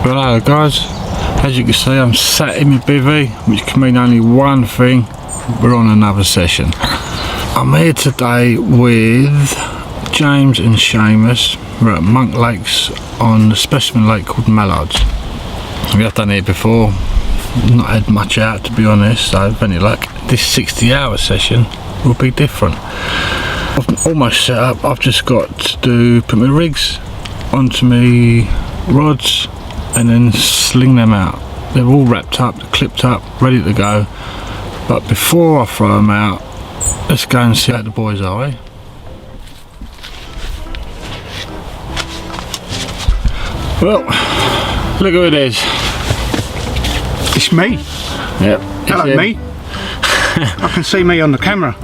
Hello guys, as you can see I'm sat in my bivvy, which can mean only one thing: we're on another session. I'm here today with James and Seamus. We're at Monk Lakes on the specimen lake called Mallards. We have done it before, not had much out to be honest, so with any luck this 60-hour session will be different. I've almost set up. I've just got to put my rigs onto my rods and then sling them out. They're all wrapped up, clipped up, ready to go. But before I throw them out, let's go and see how the boys are, eh? Well, look who it is. It's me. Yep. Hello, me. I can see me on the camera.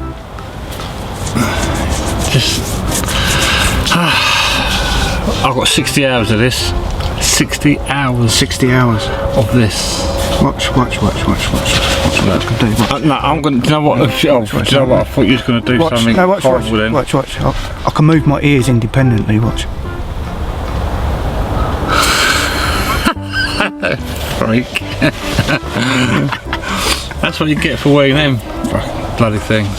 I've got 60 hours of this. 60 hours. 60 hours of this. Watch. No, I'm going to. Do you know what? I thought you was going to do something horrible then. Watch. I can move my ears independently. Watch. Freak. That's what you get for wearing them bloody things.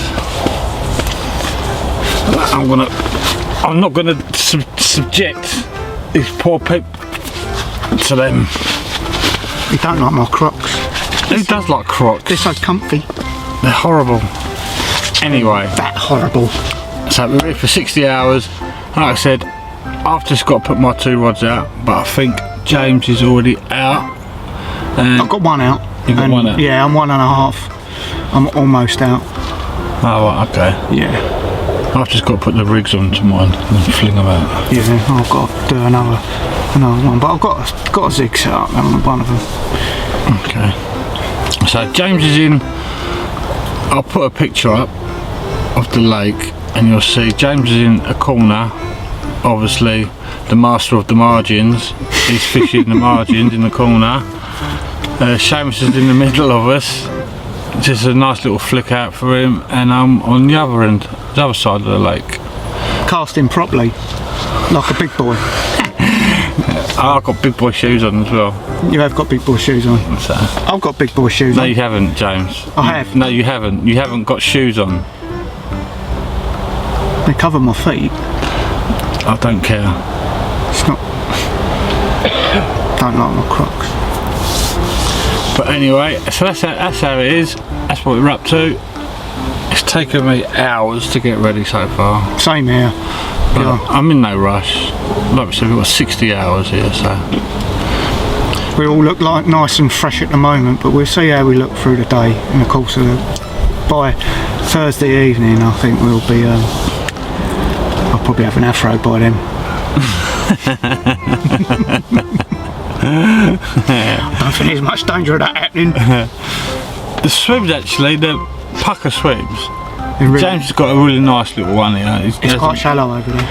I'm not gonna subject these poor people to them. You don't like my Crocs? Who does like Crocs? They're so comfy. They're horrible. Anyway. That horrible. So we're here for 60 hours. Like I said, I've just got to put my 2 rods out, but I think James is already out. And I've got one out. You've got one out? Yeah, I'm 1.5. I'm almost out. Oh, right, okay. Yeah. I've just got to put the rigs onto mine and fling them out. Yeah, I've got to do another one, but I've got a zig set up on one of them. Okay. So James is in. I'll put a picture up of the lake, and you'll see James is in a corner. Obviously, the master of the margins. He's fishing the margins in the corner. Seamus is in the middle of us. Just a nice little flick out for him, and I'm on the other end, the other side of the lake. Casting properly, like a big boy. I've got big boy shoes on as well. You have got big boy shoes on. So. I've got big boy shoes on. No, you haven't, James. I have. No, you haven't. You haven't got shoes on. They cover my feet. I don't care. It's not. Don't like my Crocs. But anyway, so that's how it is. That's what we're up to. It's taken me hours to get ready so far. Same here. But I'm in no rush. Like we said, we've got 60 hours here, so. We all look like nice and fresh at the moment, but we'll see how we look through the day. In the course of by Thursday evening, I think we'll be. I'll probably have an afro by then. I don't think there's much danger of that happening. The swims actually, the pucker swims. Really, James has got a really nice little one here. It's quite shallow over there.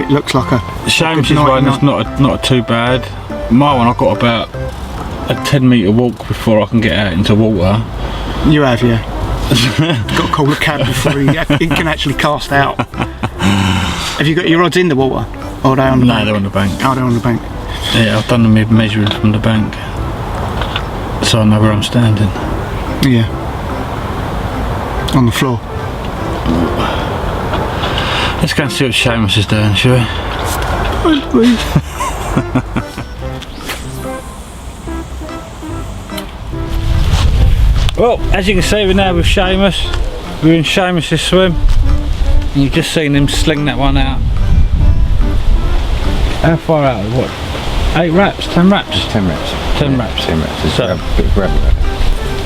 It looks like a. Seamus' one is not too bad. My one, I've got about a 10-metre walk before I can get out into water. You have, yeah. You've got to call a cab before he can actually cast out. Have you got your rods in the water? Or are they on the bank? No, they're on the bank. Oh, they're on the bank. Yeah, I've done the measuring from the bank, so I know where I'm standing. Yeah. On the floor. Let's go and see what Seamus is doing, shall we? Well, as you can see, we're now with Seamus. We're in Seamus' swim. And you've just seen him sling that one out. How far out? What? 8 wraps? 10 wraps? 10 wraps. 10 wraps. 10 wraps.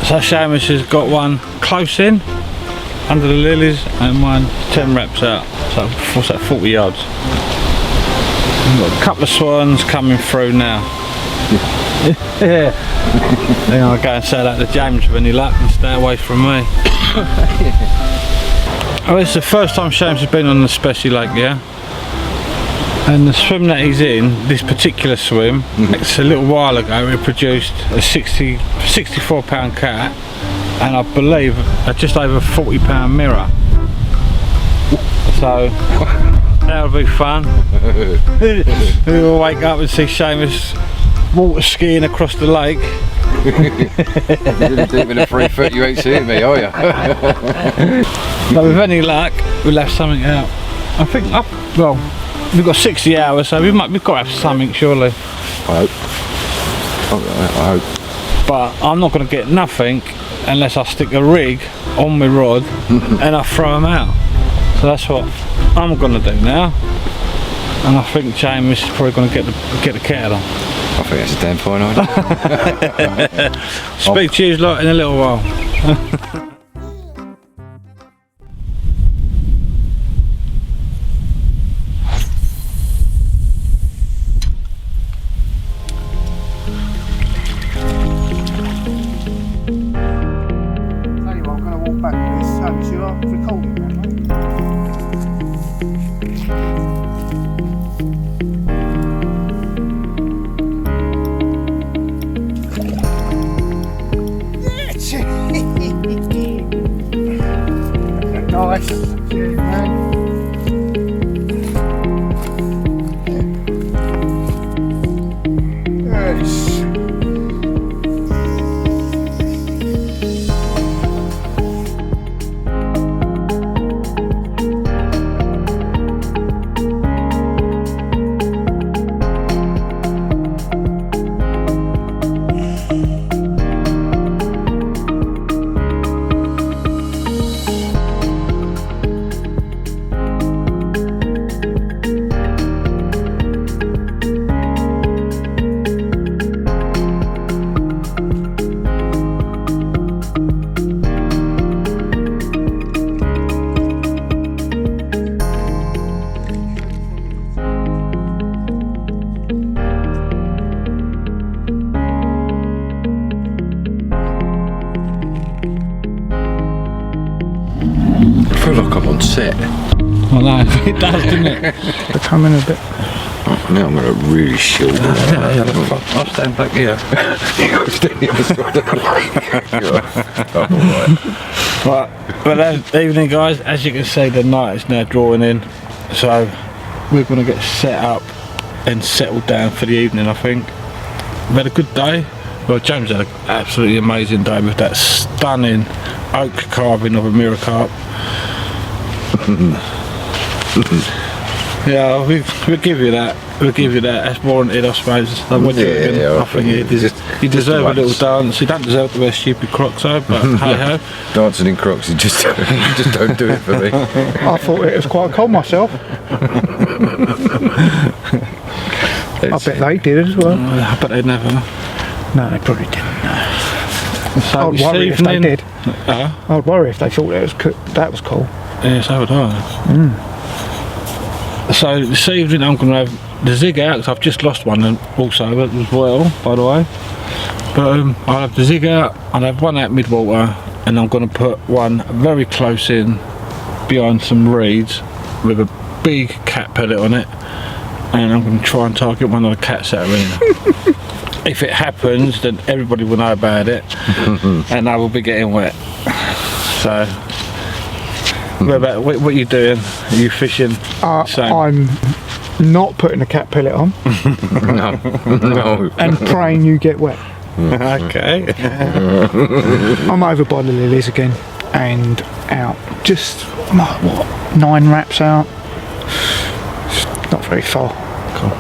So Seamus has got one close in, under the lilies, and one 10 wraps out. So what's that, 40 yards? We've got a couple of swans coming through now. Yeah. Then I'll go and say that to James with any luck and stay away from me. Oh, it's the first time James has been on the speci lake, yeah? And the swim that he's in, this particular swim, it's a little while ago it produced a 64 pound cat and I believe a just over 40 pound mirror. So that'll be fun. We'll wake up and see Seamus water skiing across the lake. Really deep in a 3 foot, you ain't seeing me, are you? But with any luck, we'll have something out. I think, well, we've got 60 hours, so we've got to have something, surely. I hope. But I'm not going to get nothing unless I stick a rig on my rod and I throw them out. So that's what I'm going to do now. And I think James is probably going to get the kettle on. I think that's a damn fine idea. Speak to you lot in a little while. Nice. Cheers, man. Yes. I feel like I'm on set. Well, no, it does, doesn't it? They're coming a bit. Oh, now I'm going to really shield them. I'll stand back here. But evening, guys, as you can see, the night is now drawing in, so we're going to get set up and settled down for the evening. I think we've had a good day. Well, James had an absolutely amazing day with that stunning oak carving of a mirror carp. Yeah, we'll give you that. We'll give you that. That's warranted, I suppose. I think you deserve a little dance. You don't deserve to wear stupid Crocs, though. But hey ho. Dancing in Crocs, you just don't do it for me. I thought it was quite cold myself. I bet they did as well. I bet they never. No, they probably didn't. No. So I'd worry if they did. Uh-huh. I'd worry if they thought that was cool. Yeah, so would I. So this evening I'm going to have the zig out, because I've just lost one and also as well, by the way. But I'll have the zig out, I'll have one out mid-water, and I'm going to put one very close in behind some reeds with a big cat pellet on it, and I'm going to try and target one of the cats that are in. If it happens, then everybody will know about it, and I will be getting wet. So, what are you doing? Are you fishing? I'm not putting a cat pellet on. No. And praying you get wet. Okay. I'm over by the lilies again and out. Just, what, 9 wraps out. It's not very far. Cool.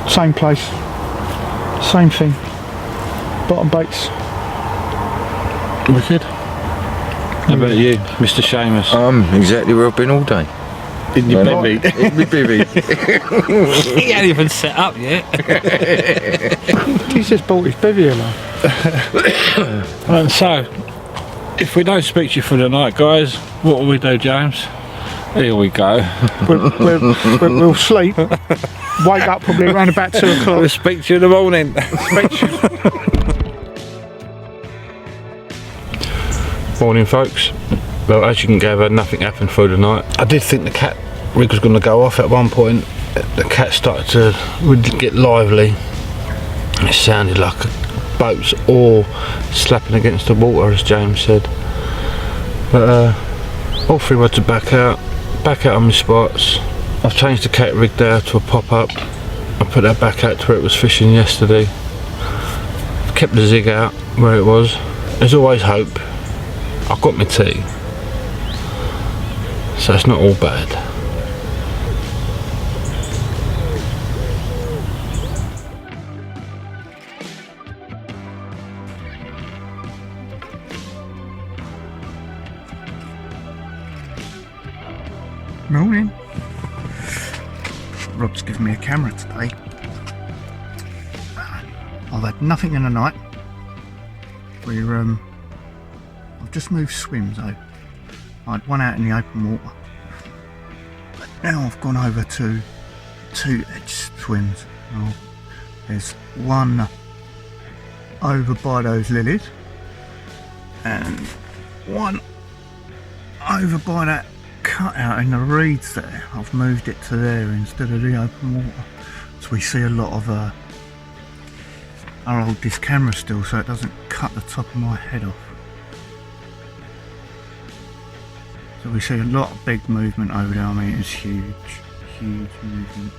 Same place. Same thing. Bottom baits. Wicked. How about you, Mr. Seamus? Exactly where I've been all day. In your bivvy. In my bivvy. He ain't even set up yet. He's just bought his bivvy along. And so, if we don't speak to you for the night, guys, what will we do, James? Here we go. We'll sleep. Wake up probably around about 2 o'clock. We'll speak to you in the morning. Morning, folks. Well, as you can gather, nothing happened through the night. I did think the cat rig was going to go off at one point. The cat started to really get lively. It sounded like boats or slapping against the water, as James said. But all 3 rods are back out on my spots. I've changed the cat rig there to a pop-up. I put that back out to where it was fishing yesterday. I've kept the zig out where it was. There's always hope. I've got my tea, so it's not all bad. Morning. Rob's given me a camera today. I've had nothing in the night. I've just moved swims out. I had one out in the open water. But now I've gone over to 2 edge swims. Now, there's one over by those lilies and one over by that cutout in the reeds there. I've moved it to there instead of the open water, so we see a lot of I'll hold this camera still so it doesn't cut the top of my head off. So we see a lot of big movement over there. I mean, it's huge movement.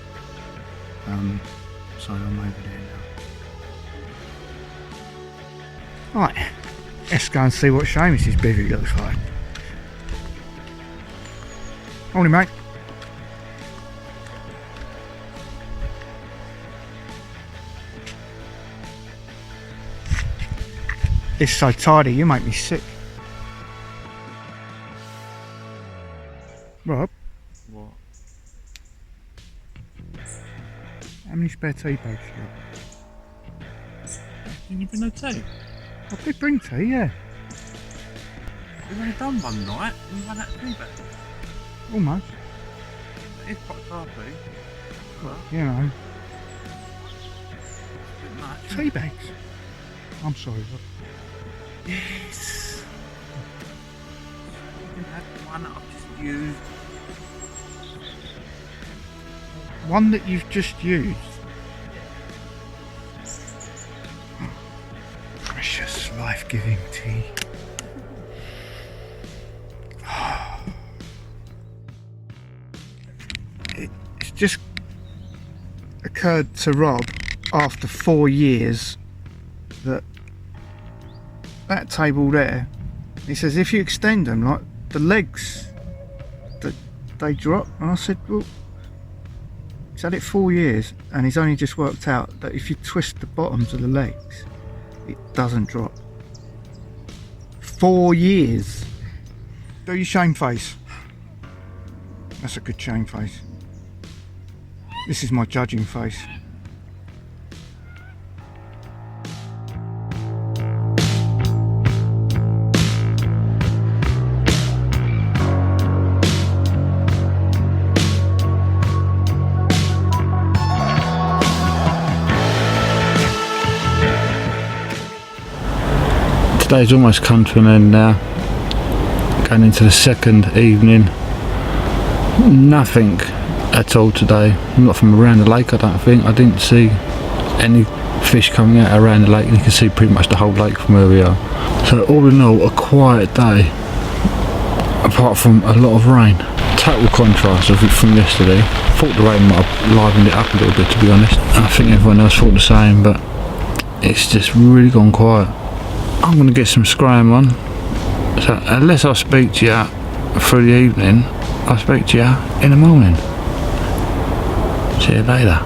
So I'm over there now. Right, let's go and see what Seamus' bivvy looks like. Morning, mate. It's so tidy, you make me sick. Rob? What? How many spare tea bags you got? Can you bring no tea? I did bring tea, yeah. We've only done one night and you ran out of tea bags. Almost. It's quite carpy. Well, You know, a bit much. tea bags. I'm sorry, Rob. Yes. You can have one that I've just used. One that you've just used. Precious, life-giving tea. It's just occurred to Rob after 4 years that table there, he says if you extend them, like the legs, that they drop. And I said, well, he's had it 4 years and he's only just worked out that if you twist the bottoms of the legs, it doesn't drop. 4 years. Do your shame face. That's a good shame face. This is my judging face. Today's almost come to an end now. Going into the second evening. Nothing at all today. Not from around the lake, I don't think. I didn't see any fish coming out around the lake, and you can see pretty much the whole lake from where we are. So all in all, a quiet day, apart from a lot of rain. Total contrast from yesterday. Thought the rain might have livened it up a little bit, to be honest. I think everyone else thought the same, but it's just really gone quiet. I'm going to get some scram on, so unless I speak to you through the evening, I'll speak to you in the morning. See you later.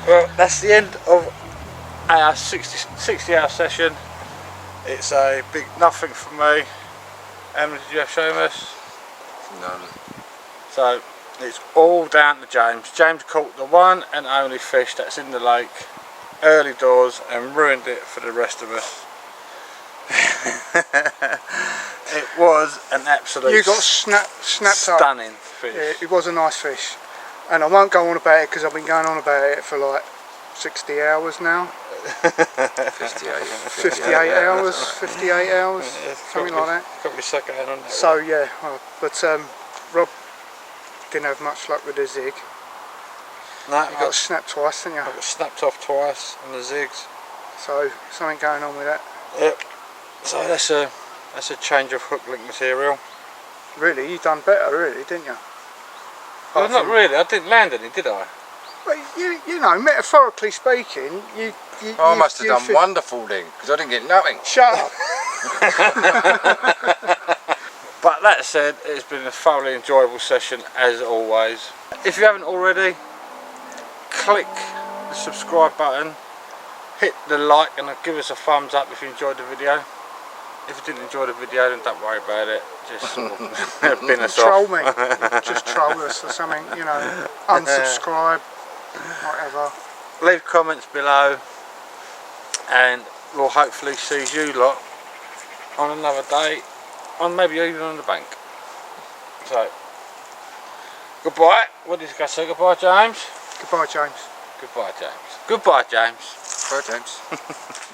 Well, that's the end of our 60-hour session. It's a big nothing for me. How many did you have, Seamus? None. So It's all down to James. James caught the one and only fish that's in the lake early doors and ruined it for the rest of us. It was an absolute You got snapped up. stunning fish. Yeah, it was a nice fish. And I won't go on about it because I've been going on about it for like 60 hours now. 58 hours, 58 hours, something like that. Probably suck out on that. So yeah, but Rob didn't have much luck with the zig. No, You got snapped twice, didn't you? I got snapped off twice on the zigs. So something going on with that. Yep. So that's a change of hook link material. Really, you done better, really, didn't you? Well, not really. I didn't land any, did I? Well, you know, metaphorically speaking, you I must have done wonderful then, because I didn't get nothing. Shut up. But that said, it's been a thoroughly enjoyable session as always. If you haven't already, click the subscribe button, hit the like and give us a thumbs up if you enjoyed the video. If you didn't enjoy the video, then don't worry about it. Just sort of bin us Troll off. me. Just troll us or something, you know. Unsubscribe, whatever. Leave comments below and we'll hopefully see you lot on another day, on maybe even on the bank. So, goodbye. What did you guys say? Goodbye, James? Goodbye, James. Goodbye, James. Goodbye, James. Bye, James.